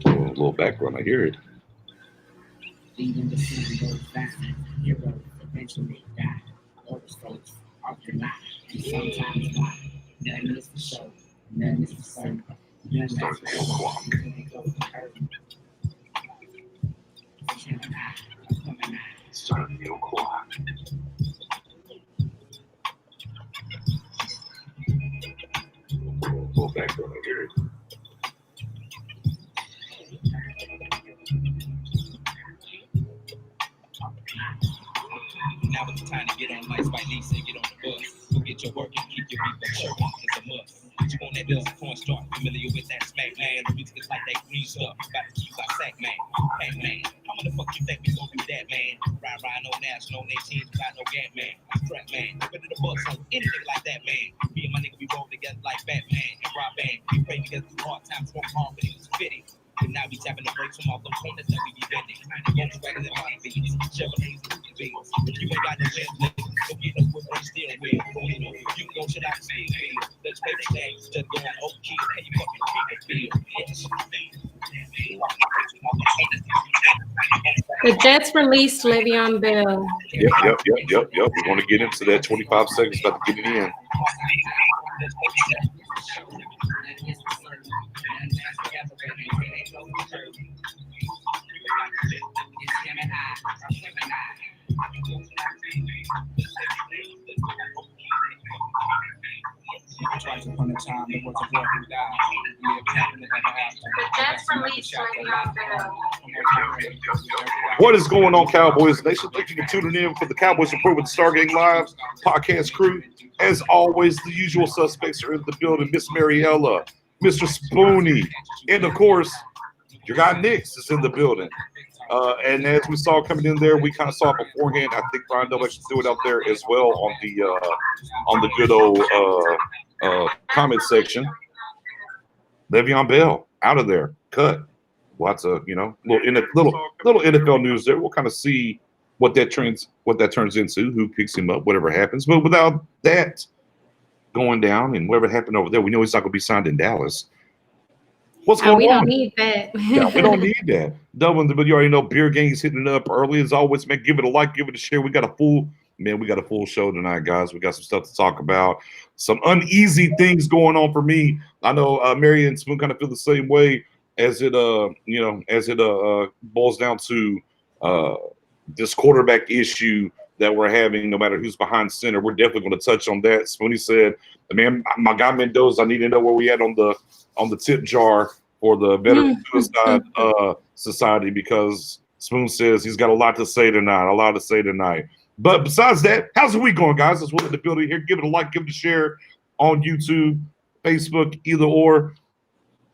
A little background, I hear it. Even the sun goes by, heroes eventually die. Those folks often lie, and sometimes lie. Nothing is for show, nothing is for certain. Nothing is for show until they go for hurting. Gemini, Gemini. Starting the o'clock. A little background, I hear it. Now it's time to get on lights by Lisa and get on the bus. Go get your work and keep your beat shirt on. It's a must. You on that Bill's cornstarch, familiar with that smack man. The music is like that green stuff. About to keep by sack man. Hey man, how the fuck you think we gon' do that, man? Ride no national, no teams, got no gap man. I'm strap man. Ready to bust on anything like that, man. Me and my nigga, we roll together like Batman and Rob Band. We pray together through hard times, work hard, but it was fitting. And now we tapping the brakes from all them corners that we be bending. Guns swagger than my beats, Chevrolets and beats. If you ain't got no left, go get no wood and steering wheel. You can go shit out the speed wheel. Let's pay the names, just go on old key, how you fucking The Jets released Le'Veon Bell. Yep. We want to get into that 25 seconds, about to get it in. Twice upon a time, there was a boy who died. The Jets released Le'Veon Bell. What is going on, Cowboys Nation? Thank you for tuning in for the Cowboys Report with the Stargate Live podcast crew. As always, the usual suspects are in the building. Miss Mariella, Mr. Spoonie, and of course, your guy Nix is in the building. And as we saw coming in there, we kind of saw it beforehand. I think Brian Dubach should do it out there as well on the good old comment section. Le'Veon Bell out of there, cut. Lots of little NFL news there. We'll kind of see what that turns into, who picks him up, whatever happens. But without that going down and whatever happened over there, we know he's not going to be signed in Dallas. What's going on? We don't need that. Yeah, we don't need that. Dublin, but you already know Beer Gang's hitting it up early as always. Man, give it a like, give it a share. We got a full show tonight, guys. We got some stuff to talk about. Some uneasy things going on for me. I know Mary and Spoon kind of feel the same way as it boils down to this quarterback issue that we're having, no matter who's behind center. We're definitely going to touch on that. Spoonie said, man, my guy Mendoza, I need to know where we at on the tip jar for the Veteran Suicide Society, because Spoon says he's got a lot to say tonight. But besides that, how's the week going, guys? Let's welcome the building here. Give it a like, give it a share on YouTube, Facebook, either or.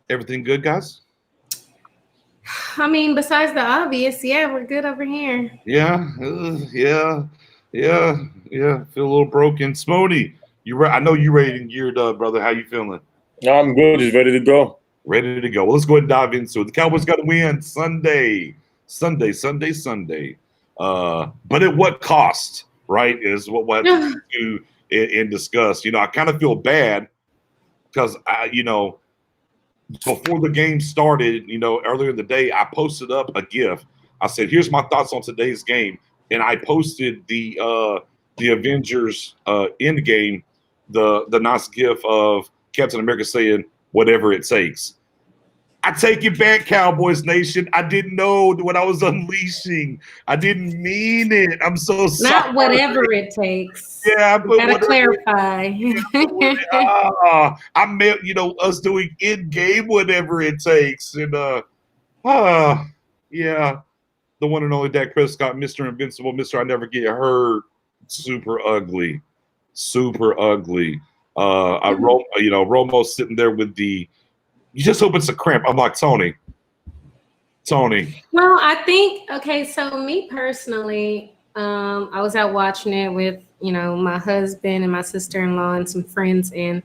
Everything good, guys? I mean, besides the obvious, yeah, we're good over here. Yeah. Feel a little broken. Smody, I know you ready and geared up, brother. How you feeling? I'm good. Just ready to go. Ready to go. Well, let's go ahead and dive into it. The Cowboys got to win Sunday. But at what cost, right, is what we'll have to do and discuss. I kind of feel bad because, before the game started, earlier in the day, I posted up a GIF. I said, here's my thoughts on today's game. And I posted the Avengers Endgame, the nice GIF of Captain America saying, whatever it takes. I take it back, Cowboys Nation. I didn't know what I was unleashing. I didn't mean it. I'm so sorry. Not whatever it takes. Yeah, but gotta clarify. I meant, us doing in-game whatever it takes. And yeah, the one and only Dak Prescott, Mr. Invincible, Mr. I Never Get Hurt, super ugly. Romo's sitting there with you just hope it's a cramp. I'm like, Tony. Well, I think, okay, so me personally, I was out watching it with, my husband and my sister-in-law and some friends. And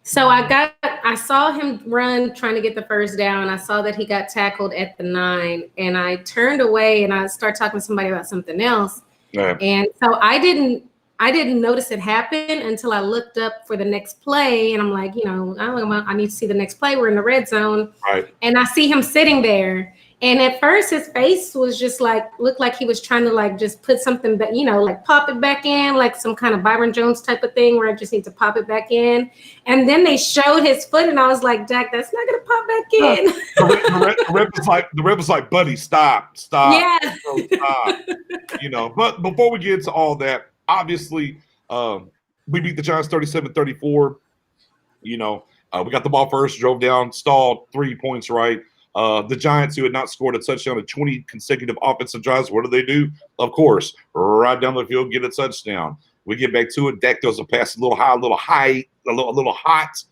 so I saw him run trying to get the first down. I saw that he got tackled at the 9, and I turned away and I started talking to somebody about something else. Yeah. And so I didn't I didn't notice it happen until I looked up for the next play, and I'm like, I need to see the next play. We're in the red zone, Right. and I see him sitting there. And at first, his face was just looked like he was trying to just put something back, like pop it back in, like some kind of Byron Jones type of thing where I just need to pop it back in. And then they showed his foot, and I was like, Jack, that's not gonna pop back in. The ref was like, buddy, stop. Yeah. Stop. But before we get into all that, obviously, we beat the Giants 37-34. We got the ball first, drove down, stalled 3 points, right? The Giants, who had not scored a touchdown in 20 consecutive offensive drives, what do? Of course, right down the field, get a touchdown. We get back to it. Dak throws a pass a little hot,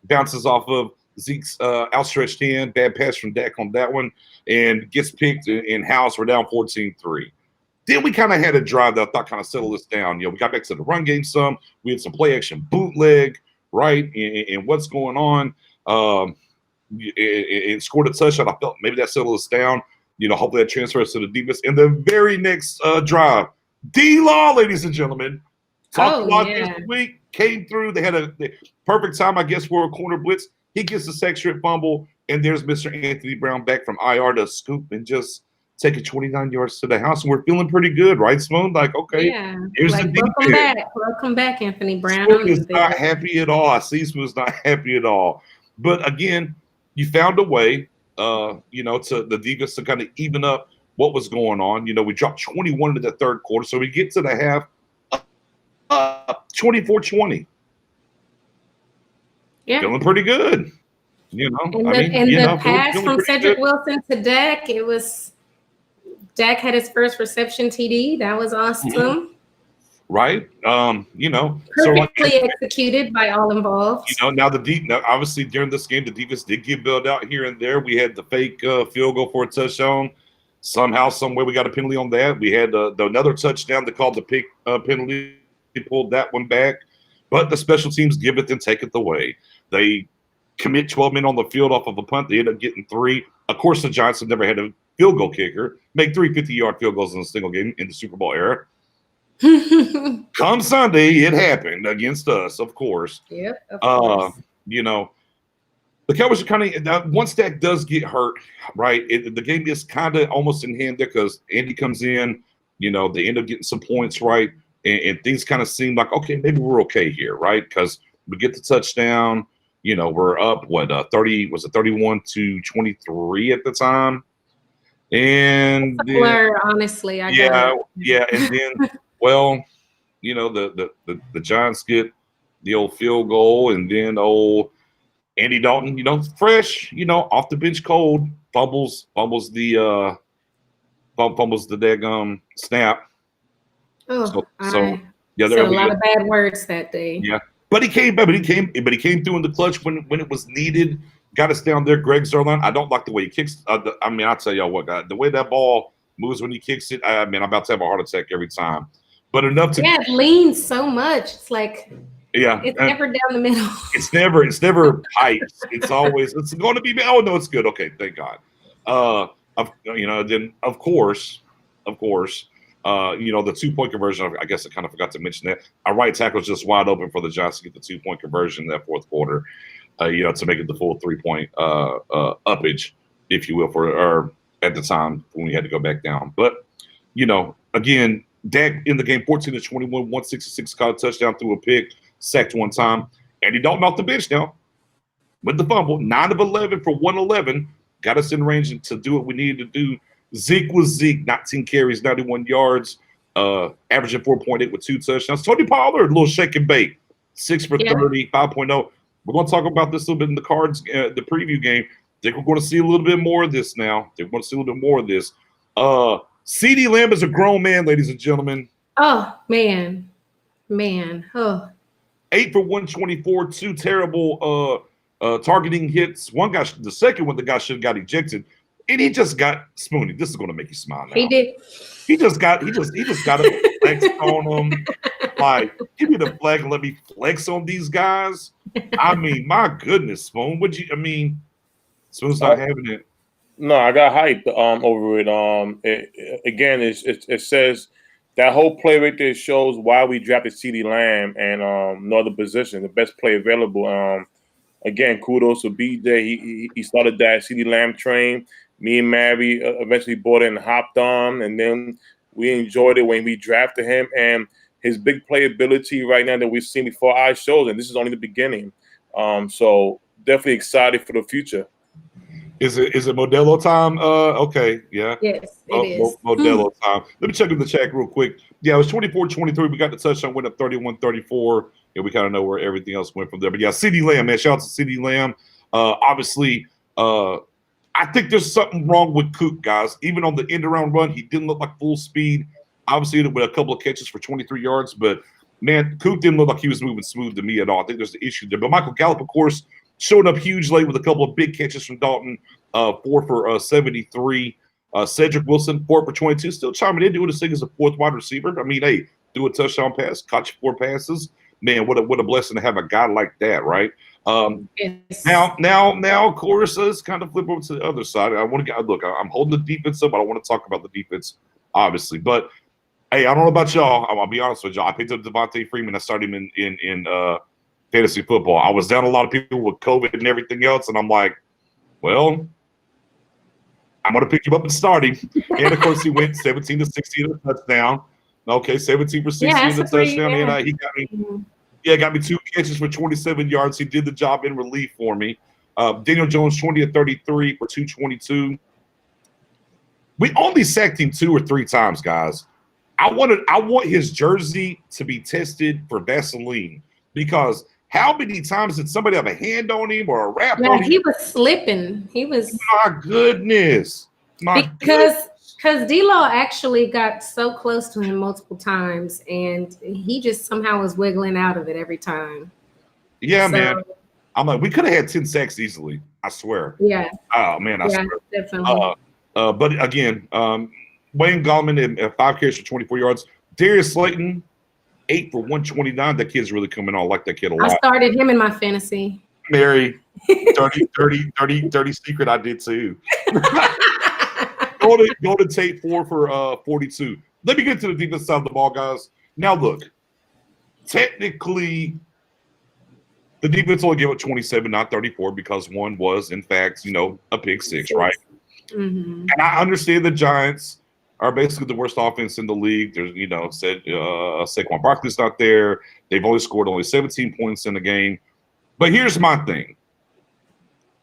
bounces off of Zeke's outstretched hand. Bad pass from Dak on that one, and gets picked in-house. We're down 14-3. Then we kind of had a drive that I thought kind of settled us down. We got back to the run game some. We had some play-action bootleg, right, and what's going on. It scored a touchdown. I felt maybe that settled us down. Hopefully that transfers to the defense. In the very next drive, D-Law, ladies and gentlemen, talked about this week, came through. They had the perfect time, I guess, for a corner blitz. He gets the sack strip fumble, and there's Mr. Anthony Brown back from IR to scoop and just take it 29 yards to the house. And we're feeling pretty good, right, Spoon? Okay, here's the defense. Welcome back, Anthony Brown. Spoon is not happy at all. I see Spoon's not happy at all. But again, you found a way, to the defense to kind of even up what was going on. We dropped 21 into the third quarter, so we get to the half 24-20. Yeah, feeling pretty good. The pass from Cedric Wilson to Dak, Dak had his first reception TD. That was awesome. Mm-hmm. Right. Perfectly executed by all involved. Now obviously during this game, the defense did get bailed out here and there. We had the fake field goal for a touchdown. Somehow, somewhere, we got a penalty on that. We had another touchdown. They called the pick penalty. They pulled that one back. But the special teams give it and take it away. They commit 12 men on the field off of a punt. They end up getting 3. Of course, the Giants have never had a field goal kicker make 3 50-yard field goals in a single game in the Super Bowl era. Come Sunday, it happened against us, of course. Yep. Of course. The Cowboys are kind of once Dak does get hurt, right? The game is kind of almost in hand there because Andy comes in. They end up getting some points, right? And things kind of seem like, okay, maybe we're okay here, right? Because we get the touchdown. We're up 30? Was it 31-23 at the time? And it's a blur, honestly. And then. Well, the Giants get the old field goal, and then old Andy Dalton, fresh, off the bench cold, fumbles the daggum snap. Oh, there a lot of bad words that day. Yeah, but he came through in the clutch when it was needed. Got us down there, Greg Zuerlein. I don't like the way he kicks. I'll tell y'all what, the way that ball moves when he kicks it. I'm about to have a heart attack every time. But enough to it leans so much. It's like it's never down the middle. It's never pipes. It's going to be. Oh no, it's good. Okay, thank God. Then of course, the 2-point conversion. I guess I kind of forgot to mention that. Our right tackle was just wide open for the Giants to get the 2-point conversion in that fourth quarter. To make it the full 3-point uppage, if you will, or at the time when we had to go back down. But again. Dak in the game, 14-21, 166, caught a touchdown through a pick, sacked one time. Andy Dalton off the bench now with the fumble, 9 of 11 for 111, got us in range to do what we needed to do. Zeke was Zeke, 19 carries, 91 yards, averaging 4.8 with 2 touchdowns. Tony Pollard, a little shake and bake, 6 for 30, 5.0. We're going to talk about this a little bit in the cards, the preview game. I think we're going to see a little bit more of this now. They're going to see a little bit more of this. CeeDee Lamb is a grown man, ladies and gentlemen. Oh, man. Oh. 8 for 124, 2 terrible targeting hits. The second one, the guy should have got ejected. And he just got Spoony. This is going to make you smile now. He did. He just got a flex on him. Like, give me the flag and let me flex on these guys. My goodness, Spoon. Spoon's not having it. No, I got hyped over it. It says that whole play right there shows why we drafted CeeDee Lamb and no other position, the best play available. Again, kudos to BJ. He started that CeeDee Lamb train. Me and Mary eventually bought it and hopped on, and then we enjoyed it when we drafted him. And his big playability right now that we've seen before our shows, and this is only the beginning. So definitely excited for the future. Is it Modelo time? Okay, yeah. Yes, it is. Modelo time. Let me check in the chat real quick. Yeah, it was 24-23. We got the touchdown, went up 31-34. And we kind of know where everything else went from there. But yeah, CeeDee Lamb, man. Shout out to CeeDee Lamb. Obviously, I think there's something wrong with Cook, guys. Even on the end-around run, he didn't look like full speed. Obviously, with a couple of catches for 23 yards. But, man, Cook didn't look like he was moving smooth to me at all. I think there's an issue there. But Michael Gallup, of course, showing up huge late with a couple of big catches from Dalton, 4 for 73. Cedric Wilson, 4 for 22, still chiming in, doing his thing as a fourth wide receiver. I mean, hey, do a touchdown pass, caught you 4 passes. Man, what a blessing to have a guy like that, right? Yes. Now, of course, let's kind of flip over to the other side. I want to look. I'm holding the defense up, but I want to talk about the defense, obviously. But hey, I don't know about y'all. I'll be honest with y'all. I picked up Devontae Freeman. I started him in fantasy football. I was down a lot of people with COVID and everything else, and I'm like, well, I'm going to pick him up and start him. And, of course, he went 17 to 16 in a touchdown. Okay, 17 for 16 in a touchdown. And he got me, got me 2 catches for 27 yards. He did the job in relief for me. Daniel Jones, 20 of 33 for 222. We only sacked him 2 or 3 times, guys. I want his jersey to be tested for Vaseline because how many times did somebody have a hand on him or a wrap on him? He was slipping. He was. My goodness. Because D-Law actually got so close to him multiple times, and he just somehow was wiggling out of it every time. Yeah, man. I'm like, we could have had 10 sacks easily. I swear. Yeah. Oh, man, I swear. Definitely. But again, Wayne Gallman at 5 carries for 24 yards. Darius Slayton, 8 for 129. That kid's really coming on. I like that kid a lot. I started him in my fantasy. Mary, dirty secret. I did too. Go to Tate 4 for 42. Let me get to the defense side of the ball, guys. Now look, technically, the defense only gave up 27, not 34, because one was, in fact, a pick 6, right? Mm-hmm. And I understand the Giants are basically the worst offense in the league. There's, Saquon Barkley's not there. They've only scored 17 points in the game. But here's my thing.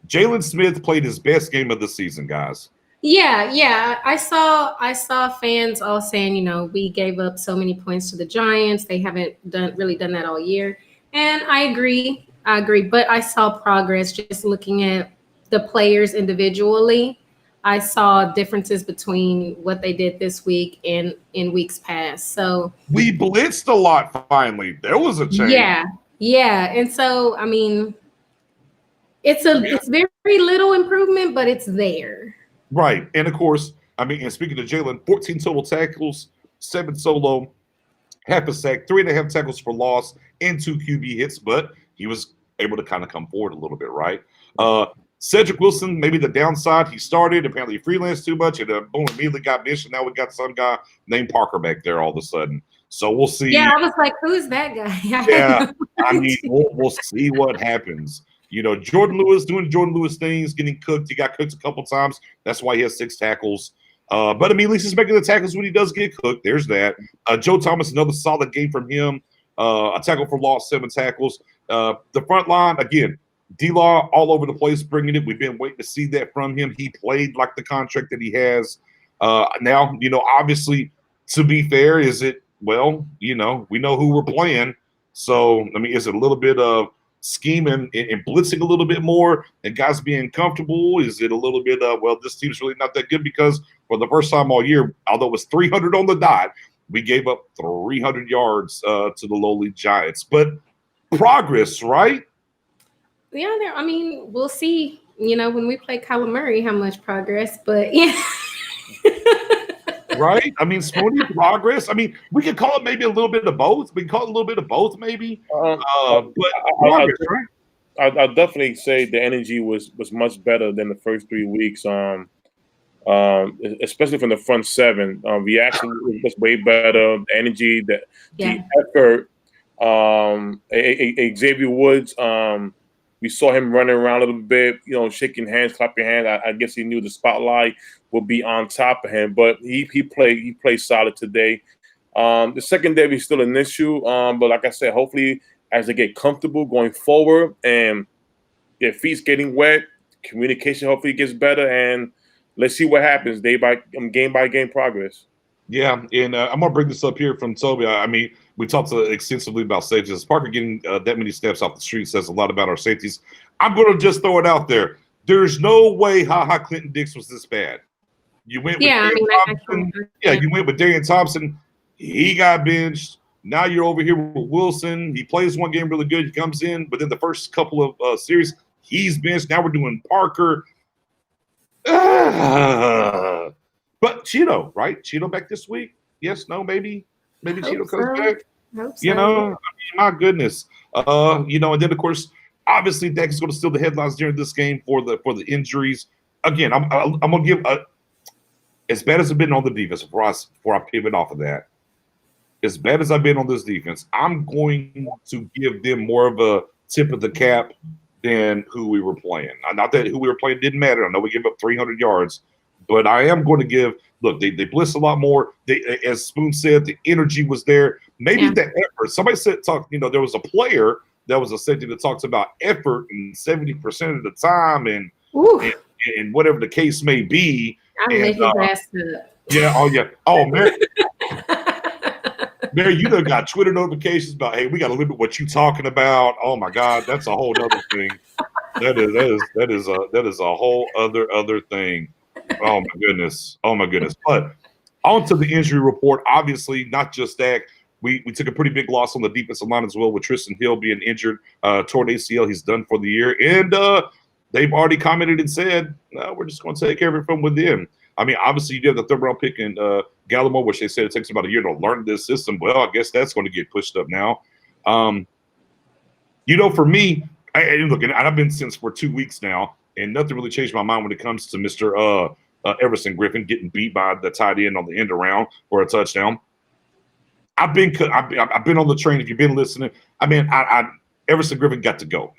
Jalen Smith played his best game of the season, guys. Yeah. I saw fans all saying, we gave up so many points to the Giants. They haven't really done that all year. And I agree. But I saw progress just looking at the players individually. I saw differences between what they did this week and in weeks past. So we blitzed a lot finally. There was a change. Yeah. And so, I mean, it's very little improvement, but it's there. Right. And of course, and speaking of Jalen, 14 total tackles, 7 solo, half a sack, 3.5 tackles for loss, and 2 QB hits, but he was able to kind of come forward a little bit, right? Cedric Wilson, maybe the downside, he started, apparently freelanced too much, and boom, immediately got benched, and now we got some guy named Parker back there all of a sudden. So we'll see. Yeah, I was like, who's that guy? Yeah, we'll see what happens. Jordan Lewis doing Jordan Lewis things, getting cooked. He got cooked a couple times. That's why he has 6 tackles. But at least he's making the tackles when he does get cooked. There's that. Joe Thomas, another solid game from him. A tackle for loss, 7 tackles. The front line, again, D-Law all over the place bringing it. We've been waiting to see that from him. He played like the contract that he has. Now, obviously, to be fair, we know who we're playing. So, is it a little bit of scheming and blitzing a little bit more and guys being comfortable? Is it a little bit of, this team's really not that good because for the first time all year, although it was 300 on the dot, we gave up 300 yards to the lowly Giants. But progress, right? Yeah, we'll see, when we play Kyler Murray, how much progress, but yeah. Right? Smoothie progress. We could call it maybe a little bit of both. We can call it a little bit of both, maybe. But progress, right? I'll definitely say the energy was much better than the first 3 weeks. especially from the front seven. Reaction was way better. The energy, the effort. Xavier Woods, we saw him running around a little bit, shaking hands, clapping hands. I guess he knew the spotlight would be on top of him, but he played solid today. The secondary is still an issue, but like I said, hopefully as they get comfortable going forward and their feet's getting wet, communication hopefully gets better, and let's see what happens game by game progress. Yeah, and I'm gonna bring this up here from Toby. I mean, we talked extensively about safeties. Parker getting that many steps off the street says a lot about our safeties. I'm gonna just throw it out there. There's no way Clinton Dix was this bad. You went with Thompson. You went with Darian Thompson. He got benched. Now you're over here with Wilson. He plays one game really good. He comes in, but then the first couple of series, he's benched. Now we're doing Parker. But Cheeto, right? Cheeto back this week? Yes, no, maybe Cheeto comes back. My goodness. And then of course, obviously Dak is going to steal the headlines during this game for the injuries. Again, I'm gonna give as bad as I've been on the defense before I pivot off of that. As bad as I've been on this defense, I'm going to give them more of a tip of the cap than who we were playing. Not that who we were playing didn't matter. I know we gave up 300 yards, but I am going to give. Look, they blitzed a lot more. As Spoon said, the energy was there. Maybe the effort. Somebody said there was a player that was a safety that talks about effort and 70% of the time and whatever the case may be. I'm making ass up. Yeah. Oh yeah. Oh man. Mary, you done got Twitter notifications about, hey, we got to limit what you talking about. Oh my God, that's a whole other thing. That is a whole other thing. Oh my goodness. But on to the injury report. Obviously, not just that. We took a pretty big loss on the defensive line as well with Tristan Hill being injured, torn ACL. He's done for the year, and they've already commented and said we're just going to take care of it from within. I mean, obviously, you have the third round pick in Gallimore, which they said it takes about a year to learn this system. Well, I guess that's going to get pushed up now. For me, I've been since for 2 weeks now, and nothing really changed my mind when it comes to Mr. Everson Griffin getting beat by the tight end on the end around for a touchdown. I've been on the train. If you've been listening, Everson Griffin got to go.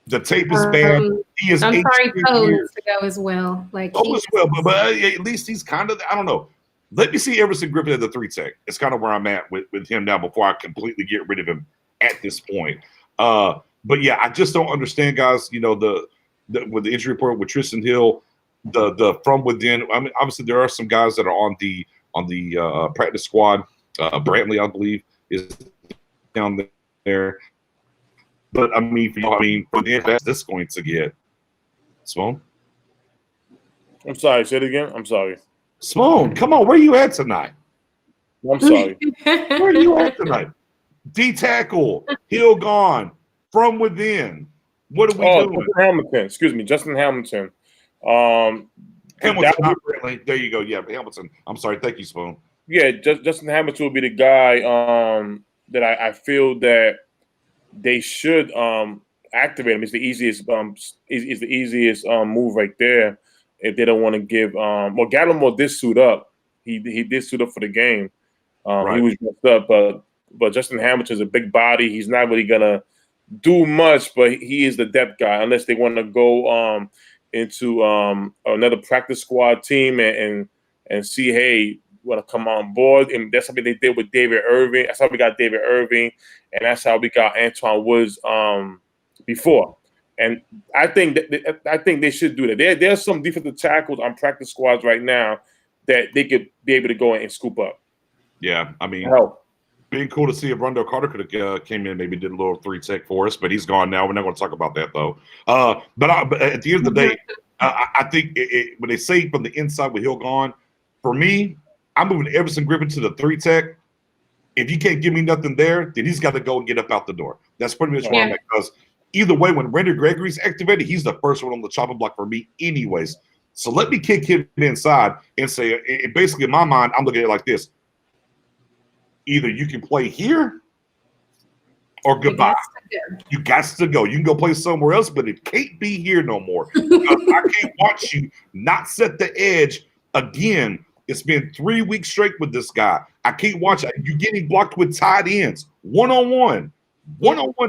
The tape is bad. He is. I'm sorry, Poe needs to go as well. But at least he's kind of. I don't know. Let me see Everson Griffin at the 3 tech. It's kind of where I'm at with him now. Before I completely get rid of him at this point. But yeah, I just don't understand, guys. With the injury report with Tristan Hill, the from within. I mean, obviously there are some guys that are on the practice squad. Brantley, I believe, is down there. But for the end, that's this going to get. Simone? I'm sorry. Say it again. I'm sorry. Simone, come on. Where you at tonight? I'm sorry. Where are you at tonight? D tackle, Hill gone, from within. What are we doing? Justin Hamilton. Excuse me, Justin Hamilton. Hamilton, not really. There you go. Yeah, Hamilton. I'm sorry. Thank you, Spoon. Yeah, Justin Hamilton will be the guy that I feel that they should activate him. It's the easiest move right there. If they don't want to give Gallimore did suit up. He did suit up for the game. Right. He was messed up, but Justin Hamilton is a big body. He's not really gonna do much, but he is the depth guy. Unless they want to go into another practice squad team and see, hey, want to come on board, and that's something they did with David Irving. That's how we got David Irving, and that's how we got Antoine Woods before. And I think they should do that. There's some defensive tackles on practice squads right now that they could be able to go in and scoop up. Yeah, I mean, help. Being cool to see if Rondell Carter could have came in, maybe did a little 3 tech for us, but he's gone now. We're not going to talk about that though. But at the end of the day, I think when they say from the inside with Hill gone, for me, I'm moving Everson Griffin to the 3 tech. If you can't give me nothing there, then he's got to go and get up out the door. That's pretty much where I'm at. Because either way, when Randy Gregory's activated, he's the first one on the chopping block for me anyways. So let me kick him inside and say, basically in my mind, I'm looking at it like this. Either you can play here or goodbye. You got to go. You can go play somewhere else, but it can't be here no more. I can't watch you not set the edge Again, it's been 3 weeks straight with this guy. I can't watch it. You're getting blocked with tight ends, one-on-one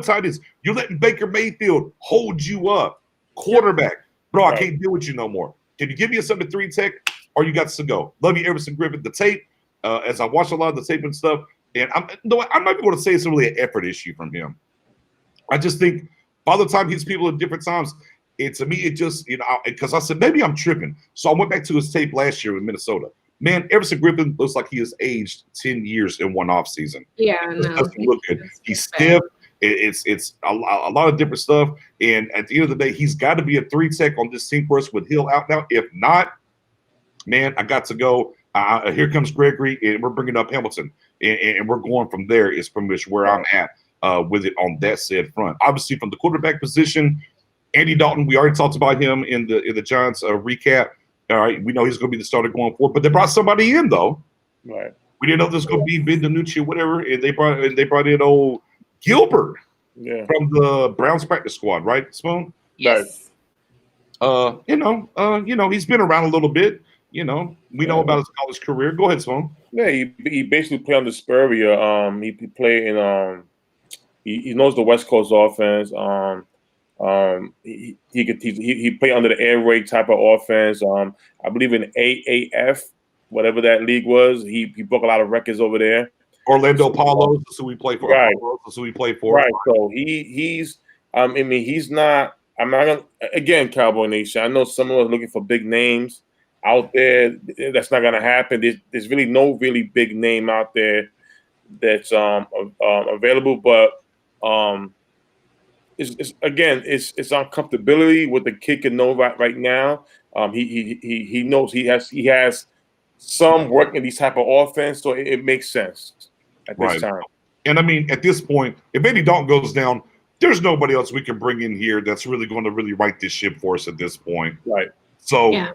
tight ends. You're letting Baker Mayfield hold you up. Quarterback. Bro, I can't deal with you no more. Can you give me a 7-3 tech or you got to go? Love you, Everson Griffin. The tape, as I watch a lot of the tape and stuff, and I'm not going to say it's really an effort issue from him. I just think by the time he's people at different times, to me, it just, because I said, maybe I'm tripping. So I went back to his tape last year in Minnesota. Man, Everson Griffin looks like he has aged 10 years in one offseason. Yeah, I know. It doesn't look good. He's stiff. It's a lot of different stuff. And at the end of the day, he's got to be a 3 tech on this team for us with Hill out now. If not, man, I got to go. Here comes Gregory, and we're bringing up Hamilton. And we're going from there is pretty much where I'm at with it on that said front. Obviously, from the quarterback position, Andy Dalton, we already talked about him in the Giants recap. All right, we know he's going to be the starter going forward, but they brought somebody in though. Right. We didn't know this was going to be Ben DiNucci or whatever, and they brought in old Gilbert from the Browns practice squad, right, Spoon? Yes. He's been around a little bit. We know about his college career. Go ahead, Spoon. Yeah, he basically played on the Spurrier. He played in he knows the West Coast offense. He played under the air raid type of offense. I believe in AAF, whatever that league was. He broke a lot of records over there. Orlando Paulos, that's who we play for. Right. That's who we play for. Right. So he's he's not. I'm not gonna, again, Cowboy Nation. I know someone was looking for big names out there. That's not gonna happen. There's really no really big name out there that's available, but it's uncomfortability with the kid can know right now. He knows he has some work in these type of offense, so it makes sense at this time. And I mean, at this point, if Andy Dalton goes down, there's nobody else we can bring in here that's really going to really right this ship for us at this point. Right. So,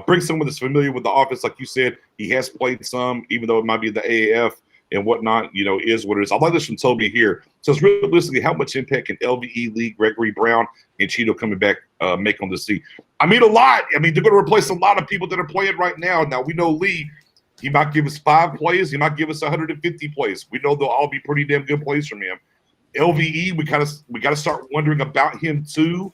bring someone that's familiar with the offense, like you said. He has played some, even though it might be the AAF and whatnot, is what it is. I like this from Toby here. So it's realistically, how much impact can LVE League, Gregory Brown, and Cheeto coming back make on this team? I mean, a lot. I mean, they're going to replace a lot of people that are playing right now. Now, we know Lee, he might give us 5 plays. He might give us 150 plays. We know they'll all be pretty damn good plays from him. LVE, we got to start wondering about him too.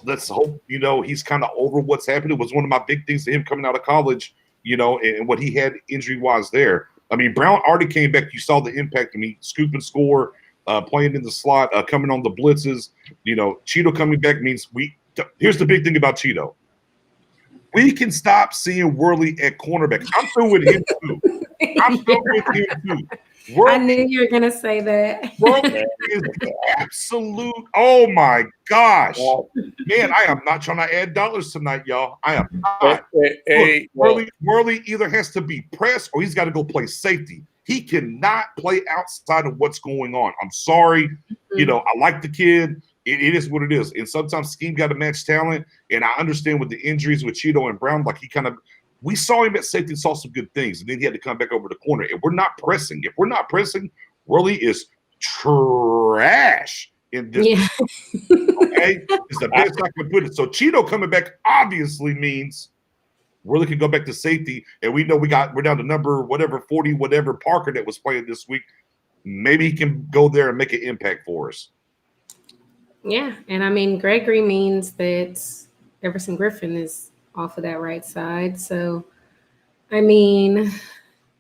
Let's hope, he's kind of over what's happened. It was one of my big things to him coming out of college, and what he had injury-wise there. I mean, Brown already came back. You saw the impact of me, scoop and score, playing in the slot, coming on the blitzes. Cheeto coming back means here's the big thing about Cheeto. We can stop seeing Worley at cornerback. I'm through with him too. I knew you were going to say that. Worley is the absolute, oh my gosh. Man, I am not trying to add dollars tonight, y'all. I am not. Worley either has to be pressed or he's got to go play safety. He cannot play outside of what's going on. I'm sorry. Mm-hmm. I like the kid. It is what it is. And sometimes scheme got to match talent. And I understand with the injuries with Cheeto and Brown, like we saw him at safety and saw some good things. And then he had to come back over the corner. If we're not pressing, Worley is trash in this. Yeah. Okay? It's the best I can put it. So Cheeto coming back obviously means Worley can go back to safety. And we know we're down to number 40, Parker that was playing this week. Maybe he can go there and make an impact for us. Yeah, and I mean, Gregory means that Everson Griffin is off of that right side. So, I mean,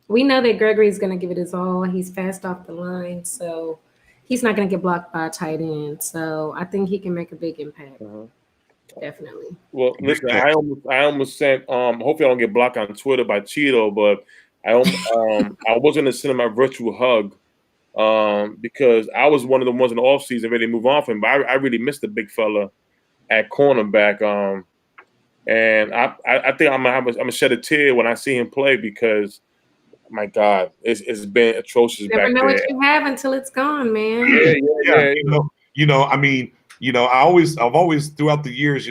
we know that Gregory's going to give it his all. He's fast off the line, so he's not going to get blocked by a tight end. So, I think he can make a big impact. Definitely. Well, listen, I almost sent. Hopefully, I don't get blocked on Twitter by Cheeto, but I was going to send him a virtual hug. Because I was one of the ones in the offseason ready to move on from him, but I really missed the big fella at cornerback. And I think I'm gonna shed a tear when I see him play because, my God, it's been atrocious back there. Never know what you have until it's gone, man. Yeah. I've always throughout the years,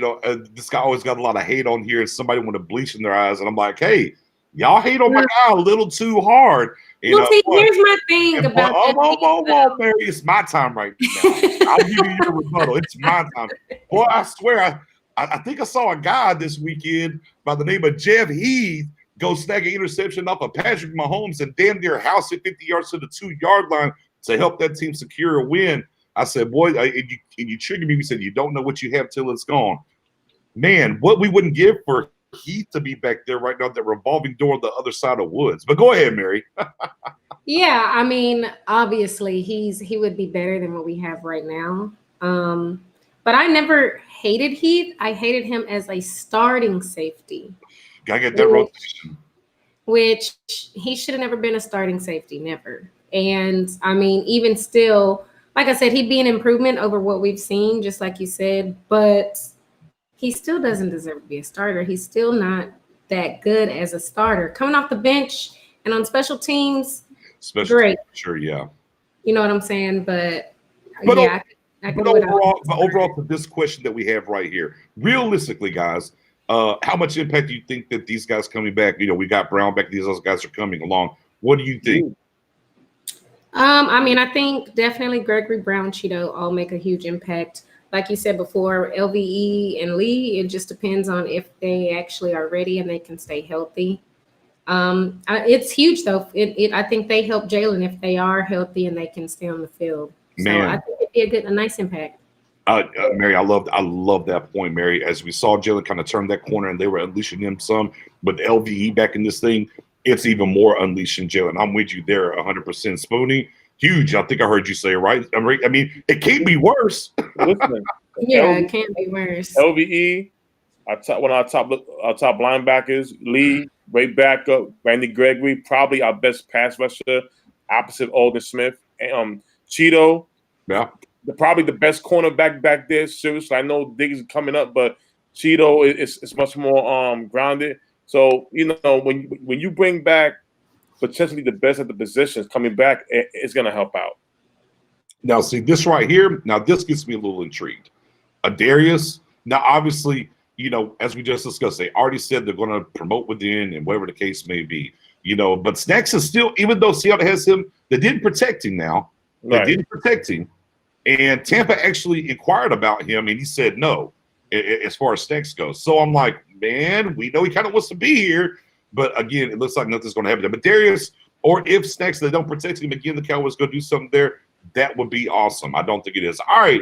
this guy always got a lot of hate on here, and somebody want to bleach in their eyes, and I'm like, hey, y'all hate on my guy a little too hard. Here's my thing about Mary, it's my time right now. I'll give you your rebuttal. It's my time. Boy, I swear, I think I saw a guy this weekend by the name of Jeff Heath go snag an interception off of Patrick Mahomes and damn near house it 50 yards to the 2-yard line to help that team secure a win. I said, boy, and you triggered me. You said, you don't know what you have till it's gone. Man, what we wouldn't give for Heath to be back there right now, that revolving door on the other side of Woods. But go ahead, Mary. Yeah, I mean, obviously he would be better than what we have right now. But I never hated Heath. I hated him as a starting safety. Gotta get that rotation. Which he should have never been a starting safety, never. And I mean, even still, like I said, he'd be an improvement over what we've seen, just like you said, but he still doesn't deserve to be a starter. He's still not that good as a starter. Coming off the bench and on special teams, great. Sure, yeah. You know what I'm saying? But yeah, but overall, for this question that we have right here, realistically, guys, how much impact do you think that these guys coming back? You know, we got Brown back; these other guys are coming along. What do you think? I mean, I think definitely Gregory, Brown, Cheeto all make a huge impact. Like you said before, LVE and Lee, it just depends on if they actually are ready and they can stay healthy. It's huge though. I think they help Jalen if they are healthy and they can stay on the field. So I think it'd be a nice impact. Mary, I love that point, Mary. As we saw Jalen kind of turn that corner and they were unleashing him some, but LVE back in this thing, it's even more unleashing Jalen. I'm with you there 100%. Spoonie, huge. I think I heard you say it right. I mean, it can't be worse. Listen, it can't be worse. LVE, one of our top linebackers, Lee, right back up, Randy Gregory, probably our best pass rusher, opposite Alden Smith. Cheeto, yeah, probably the best cornerback back there. Seriously, I know Diggs is coming up, but Cheeto is much more grounded. So, you know, when you bring back potentially the best of the positions coming back, it's going to help out. Now, see, this right here, this gets me a little intrigued. Darius, now, obviously, you know, as we just discussed, they already said they're going to promote within and whatever the case may be, you know, but Snacks is still, even though Seattle has him, they didn't protect him now. They didn't protect him. And Tampa actually inquired about him, and he said no, as far as Snacks goes. So I'm like, man, we know he kind of wants to be here. But again, it looks like nothing's going to happen there. But Darius, or if Snacks, they don't protect him again, the Cowboys go do something there. That would be awesome. I don't think it is. All right,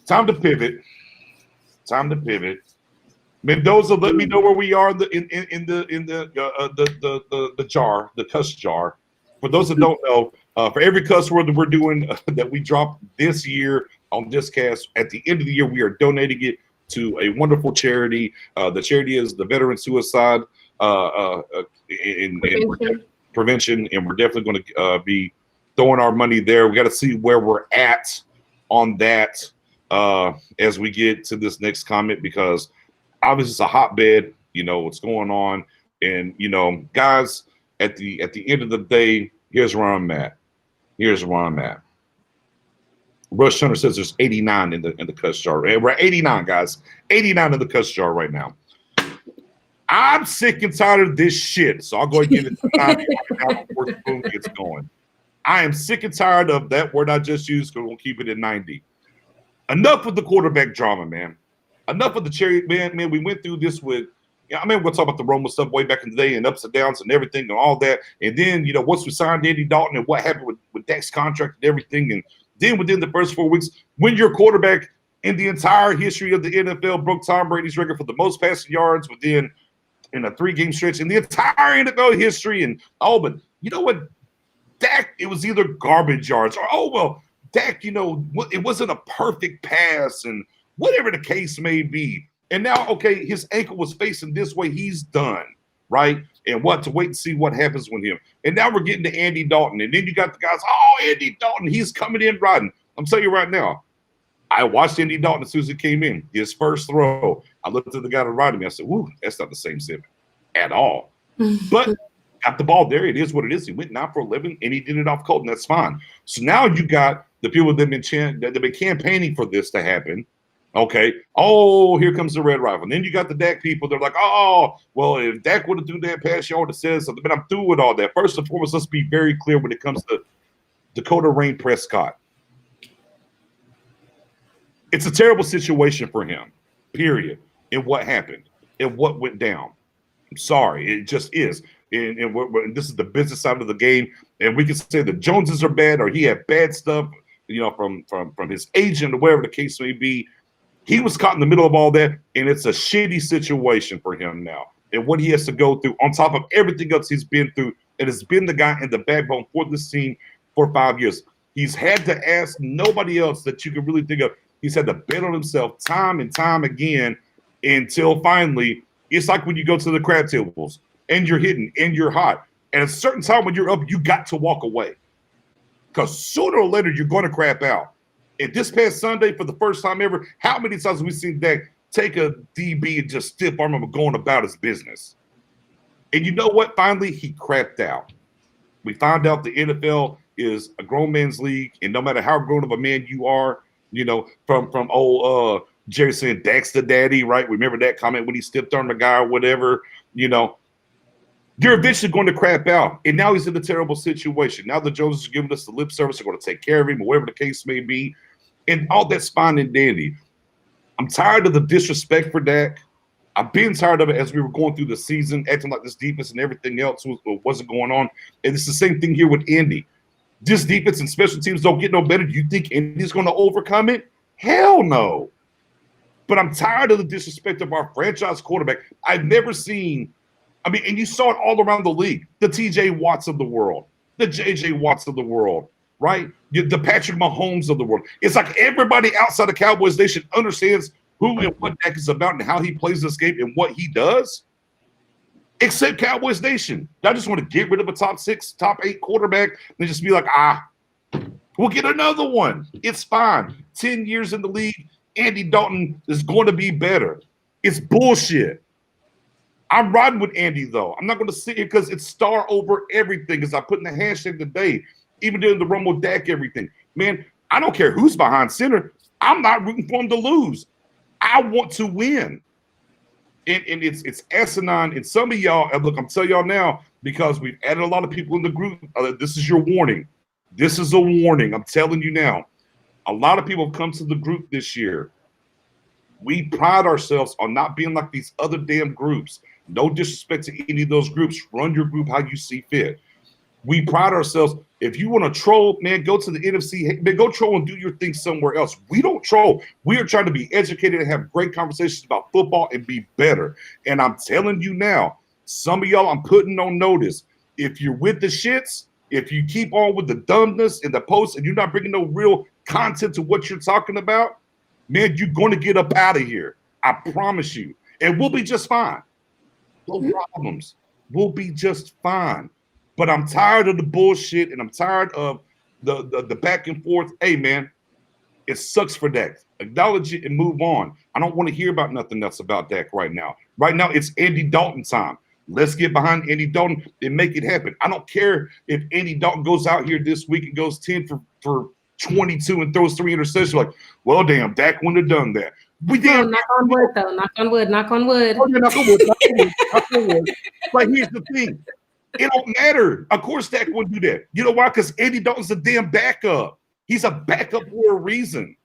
time to pivot. Mendoza, let me know where we are in the jar, the cuss jar. For those that don't know, for every cuss word that we're doing that we drop this year on this cast, at the end of the year, we are donating it to a wonderful charity. The charity is the Veteran Suicide Prevention, and we're definitely going to be throwing our money there. We got to see where we're at on that as we get to this next comment, because obviously it's a hotbed. You know what's going on, and you know, guys, at the end of the day, here's where I'm at. Rush Hunter says there's 89 in the cuss jar. And we're at 89, guys. 89 in the cuss jar right now. I'm sick and tired of this shit. So I'll go ahead and get it to 90 before Spoon gets going. I am sick and tired of that word I just used, because we'll keep it at 90. Enough with the quarterback drama, man. Enough of the cherry. Man, we went through this with, I mean, we'll talk about the Roma stuff way back in the day and ups and downs and everything and all that. And then, you know, once we signed Andy Dalton and what happened with Dak's contract and everything. And then within the first 4 weeks, when your quarterback in the entire history of the NFL broke Tom Brady's record for the most passing yards in a 3-game stretch in the entire NFL history. And, but you know what? Dak, it was either garbage yards or, Dak, you know, it wasn't a perfect pass and whatever the case may be. And now, okay, his ankle was facing this way. He's done, right? And to wait and see what happens with him. And now we're getting to Andy Dalton. And then you got the guys, Andy Dalton, he's coming in riding. I'm telling you right now, I watched Andy Dalton as soon as he came in. His first throw, I looked at the guy that riding me. I said, woo, that's not the same sim at all. But got the ball there. It is what it is. He went 9 for 11, and he did it off Colton. That's fine. So now you got the people that have been campaigning for this to happen. Okay. Here comes the red rifle. And then you got the Dak people. They're like, if Dak would have threw that pass, you would have said something. But I'm through with all that. First and foremost, let's be very clear when it comes to Dakota Rain Prescott. It's a terrible situation for him, period, in what happened and what went down. I'm sorry, it just is. And this is the business side of the game. And we can say the Joneses are bad, or he had bad stuff, from his agent or whatever the case may be. He was caught in the middle of all that, and it's a shitty situation for him now. And what he has to go through on top of everything else he's been through, it has been the guy in the backbone for this team for 5 years. He's had to ask nobody else that you can really think of. He's had to bet on himself time and time again until finally, it's like when you go to the crab tables and you're hitting and you're hot. And at a certain time when you're up, you got to walk away. Because sooner or later, you're going to crap out. And this past Sunday, for the first time ever, how many times have we seen Dak take a DB and just stiff arm him going about his business? And you know what? Finally, he crapped out. We found out the NFL is a grown man's league, and no matter how grown of a man you are, from old Jerry saying Dak's the daddy, right? Remember that comment when he stiff armed a guy or whatever, you're eventually going to crap out. And now he's in a terrible situation. Now the Joneses are giving us the lip service. They're going to take care of him, or whatever the case may be. And all that's fine and dandy. I'm tired of the disrespect for Dak. I've been tired of it as we were going through the season, acting like this defense and everything else wasn't going on. And it's the same thing here with Indy. This defense and special teams don't get no better. Do you think Indy's going to overcome it? Hell no. But I'm tired of the disrespect of our franchise quarterback. I've never seen – and you saw it all around the league. The T.J. Watts of the world, the J.J. Watts of the world, right? The Patrick Mahomes of the world. It's like everybody outside of Cowboys Nation understands who and what Dak is about and how he plays this game and what he does, except Cowboys Nation. I just want to get rid of a top 6, top 8 quarterback and just be like, we'll get another one. It's fine. 10 years in the league, Andy Dalton is going to be better. It's bullshit. I'm riding with Andy, though. I'm not going to sit here because it's star over everything, as I put in the hashtag today, even during the Rumble Dak everything. Man, I don't care who's behind center. I'm not rooting for him to lose. I want to win. And it's asinine. And some of y'all, and look, I'm telling y'all now, because we've added a lot of people in the group, this is your warning. This is a warning. I'm telling you now. A lot of people have come to the group this year. We pride ourselves on not being like these other damn groups. No disrespect to any of those groups. Run your group how you see fit. We pride ourselves. If you want to troll, man, go to the NFC. Man, go troll and do your thing somewhere else. We don't troll. We are trying to be educated and have great conversations about football and be better. And I'm telling you now, some of y'all I'm putting on notice. If you're with the shits, if you keep on with the dumbness and the posts and you're not bringing no real content to what you're talking about, man, you're going to get up out of here. I promise you. And we'll be just fine. No problems. We'll be just fine. But I'm tired of the bullshit, and I'm tired of the back and forth. Hey, man, it sucks for Dak. Acknowledge it and move on. I don't want to hear about nothing else about Dak right now. Right now, it's Andy Dalton time. Let's get behind Andy Dalton and make it happen. I don't care if Andy Dalton goes out here this week and goes 10 for 22 and throws 3 interceptions. Like, well, damn, Dak wouldn't have done that. We did. Knock on wood, though. Knock on wood. Knock on wood. Oh, yeah, knock on wood. Knock on wood. Knock on wood. But here's the thing. It don't matter. Of course, Dak wouldn't do that. You know why? Because Andy Dalton's a damn backup. He's a backup for a reason.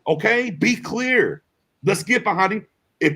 Okay? Be clear. Let's get behind him.